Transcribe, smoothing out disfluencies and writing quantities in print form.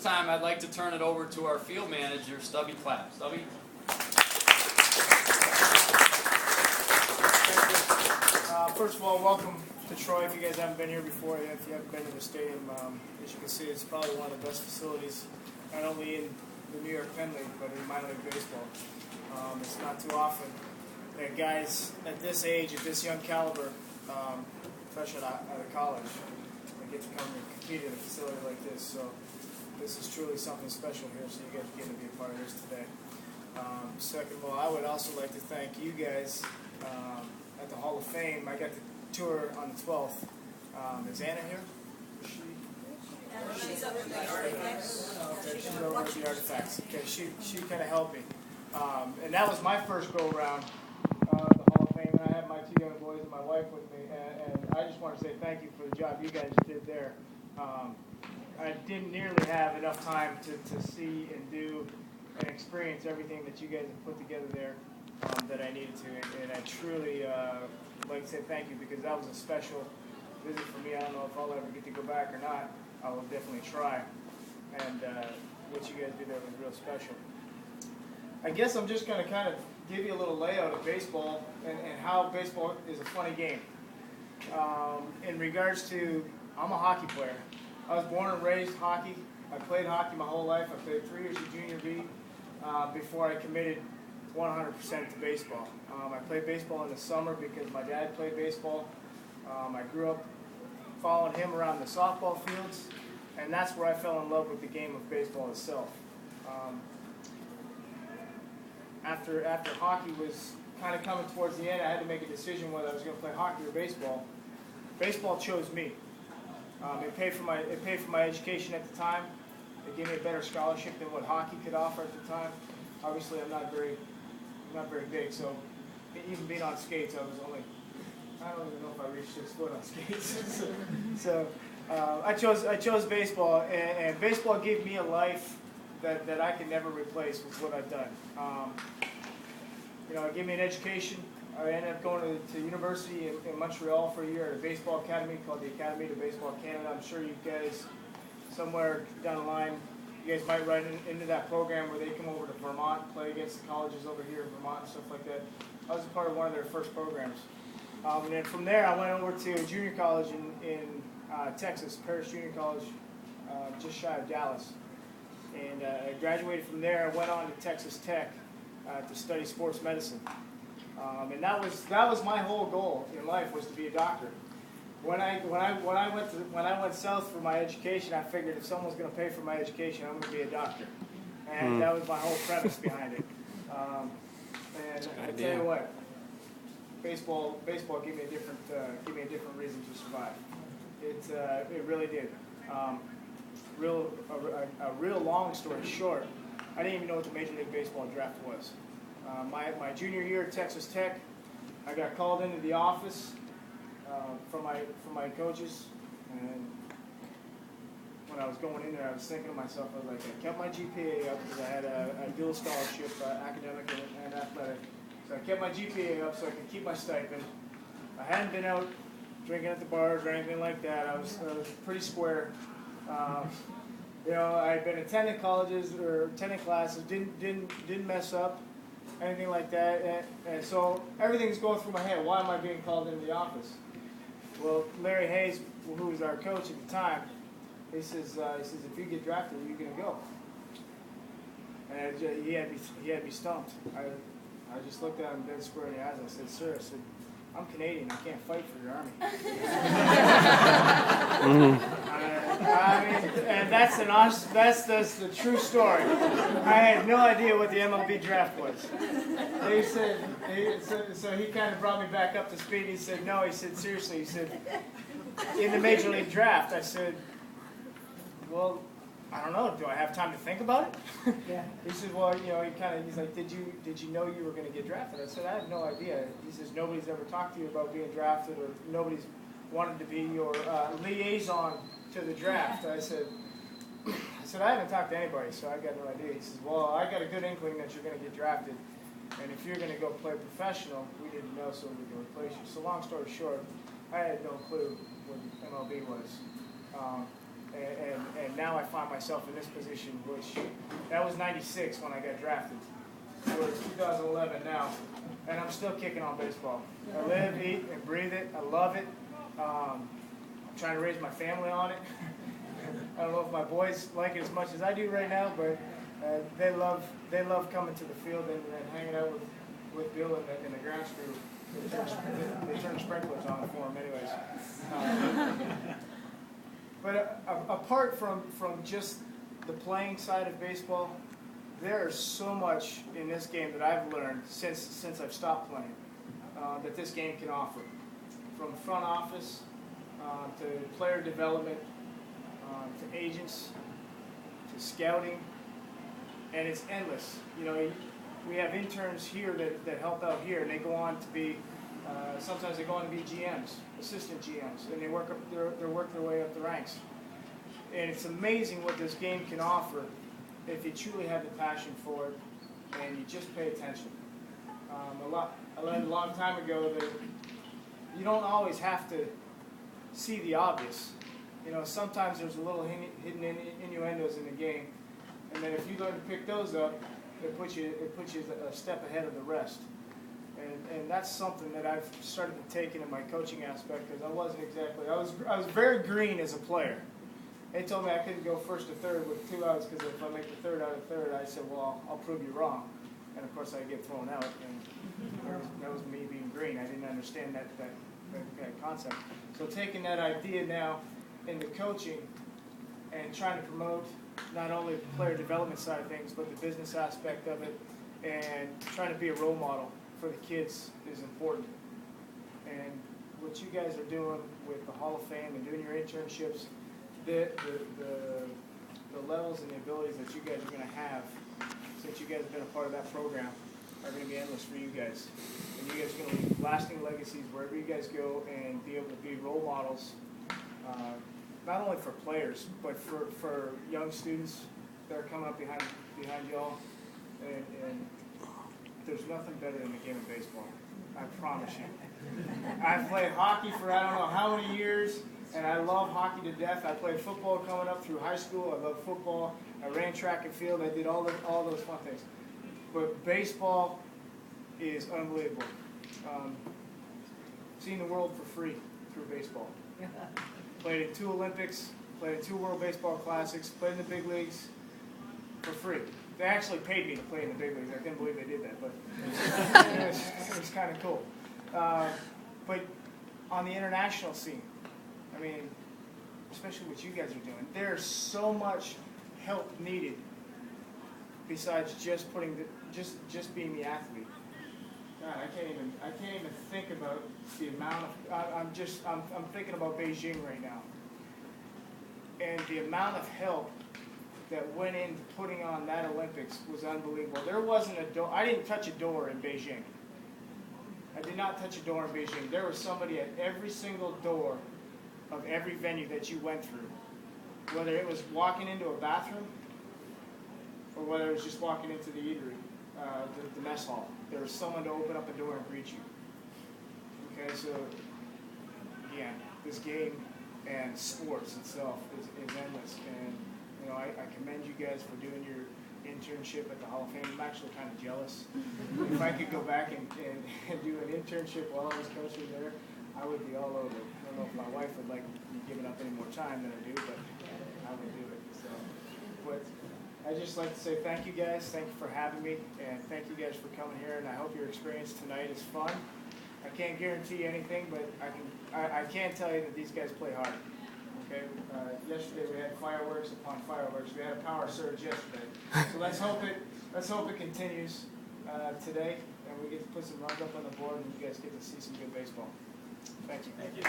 time, I'd like to turn it over to our field manager, Stubby Clapp. Stubby? First of all, welcome to Troy. If you guys haven't been here before, if you haven't been to the stadium, as you can see, it's probably one of the best facilities, not only in the New York Penn League, but in minor league baseball. It's not too often that guys at this age, at this young caliber, fresh out of college, they get to come and compete in a facility like this. So this is truly something special here, so you guys get to be a part of this today. Second of all, I would also like to thank you guys at the Hall of Fame. I got the tour on the 12th. Is Anna here? Is she? She's over the artifacts. Okay, she's over with the artifacts. Okay, she kind of helped me. And that was my first go-around the Hall of Fame, and I had my two young boys and my wife with me, and I just want to say thank you for the job you guys did there. I didn't nearly have enough time to see and do and experience everything that you guys have put together there that I needed to, and I truly like to say thank you, because that was a special visit for me. I don't know if I'll ever get to go back or not. I will definitely try, and what you guys did there was real special. I guess I'm just going to kind of give you a little layout of baseball and how baseball is a funny game. In regards to, I'm a hockey player. I was born and raised hockey. I played hockey my whole life. I played 3 years of junior B before I committed 100% to baseball. I played baseball in the summer because my dad played baseball. I grew up following him around the softball fields, and that's where I fell in love with the game of baseball itself. After hockey was kind of coming towards the end, I had to make a decision whether I was going to play hockey or baseball. Baseball chose me. It paid for my education at the time. It gave me a better scholarship than what hockey could offer at the time. Obviously, I'm not very big, so even being on skates, I don't even know if I reached 6 foot on skates. So I chose baseball, and baseball gave me a life that I can never replace with what I've done. It gave me an education. I ended up going to university in Montreal for a year at a baseball academy called the Academy of Baseball Canada. I'm sure you guys, somewhere down the line, you guys might run into that program where they come over to Vermont, play against the colleges over here in Vermont and stuff like that. I was a part of one of their first programs. And then from there, I went over to junior college in Texas, Paris Junior College, just shy of Dallas. And I graduated from there. I went on to Texas Tech to study sports medicine. And that was my whole goal in life, was to be a doctor. When I went south for my education, I figured if someone's going to pay for my education, I'm going to be a doctor. And that was my whole premise behind it. And I tell you what, baseball gave me a different reason to survive. It really did. A real long story short, I didn't even know what the Major League Baseball draft was. My junior year at Texas Tech, I got called into the office from my coaches, and when I was going in there, I was thinking to myself, I was like, I kept my GPA up because I had a dual scholarship, academic and athletic. So I kept my GPA up so I could keep my stipend. I hadn't been out drinking at the bars or anything like that. I was pretty square. I had been attending colleges or attending classes, didn't mess up, anything like that. And so everything's going through my head. Why am I being called into the office? Well, Larry Hayes, who was our coach at the time, he says, if you get drafted, you're going to go. And he had me stumped. I just looked at him dead square in the eyes and I said, sir, I'm Canadian. I can't fight for your army. And that's the true story. I had no idea what the MLB draft was. So he kind of brought me back up to speed. He said, no, he said, seriously, he said, in the Major League draft, I said, well, I don't know. Do I have time to think about it? Yeah. He said, well, he's like, did you know you were going to get drafted? I said, I had no idea. He says, nobody's ever talked to you about being drafted, or nobody's wanted to be your liaison to the draft. I said, I haven't talked to anybody, so I got no idea. He says, well, I got a good inkling that you're going to get drafted, and if you're going to go play professional, we didn't know, so we can replace you. So long story short, I had no clue what MLB was. And now I find myself in this position, which that was 96 when I got drafted. So it's 2011 now, and I'm still kicking on baseball. I live, eat, and breathe it. I love it. I'm trying to raise my family on it. I don't know if my boys like it as much as I do right now, but they love coming to the field and hanging out with Bill and the grounds crew. They turn sprinklers on for him anyways. But apart from just the playing side of baseball, there is so much in this game that I've learned since I've stopped playing that this game can offer. From front office to player development, to agents, to scouting, and it's endless. You know, we have interns here that help out here, and they go on to be, sometimes they go on to be GMs, assistant GMs, and they work their way up the ranks. And it's amazing what this game can offer if you truly have the passion for it and you just pay attention. I learned a long time ago that you don't always have to see the obvious. You know, sometimes there's a little hidden innuendos in the game, and then if you learn to pick those up, it puts you a step ahead of the rest. And that's something that I've started to take into my coaching aspect, because I was very green as a player. They told me I couldn't go first to third with 2 outs, because if I make the third out of third, I said, well, I'll prove you wrong. And of course I get thrown out, and that was me being green. I didn't understand that concept. So taking that idea now into coaching and trying to promote not only the player development side of things, but the business aspect of it, and trying to be a role model for the kids is important. And what you guys are doing with the Hall of Fame and doing your internships, the levels and the abilities that you guys are going to have, since you guys have been a part of that program, are going to be endless for you guys. And you guys are going to leave lasting legacies wherever you guys go, and be able to be role models, not only for players, but for young students that are coming up behind y'all. And there's nothing better than the game of baseball. I promise you. I've played hockey for I don't know how many years, and I love hockey to death. I played football coming up through high school. I love football. I ran track and field. I did all those fun things. But baseball is unbelievable. Seen the world for free through baseball. Played in 2 Olympics, played in 2 World Baseball Classics, played in the big leagues for free. They actually paid me to play in the big leagues. I couldn't believe they did that, but it was kind of cool. But on the international scene, I mean, especially what you guys are doing, there's so much help needed besides just just being the athlete. God, I can't even think about the amount of. I'm thinking about Beijing right now, and the amount of help that went into putting on that Olympics was unbelievable. There wasn't a door. I didn't touch a door in Beijing. I did not touch a door in Beijing. There was somebody at every single door of every venue that you went through, whether it was walking into a bathroom or whether it was just walking into the eatery, the mess hall. There was someone to open up a door and greet you. Okay, so again, this game and sports itself is endless, and you know, I commend you guys for doing your internship at the Hall of Fame. I'm actually kind of jealous. If I could go back and do an internship while I was coaching there, I would be all over it. I don't know if my wife would like me giving up any more time than I do, but I would do it. So, but I'd just like to say thank you guys. Thank you for having me, and thank you guys for coming here. And I hope your experience tonight is fun. I can't guarantee anything, but I can tell you that these guys play hard. Okay. Yesterday we had fireworks upon fireworks. We had a power surge yesterday. So let's hope it continues today, and we get to put some runs up on the board, and you guys get to see some good baseball. Thank you. Thank you.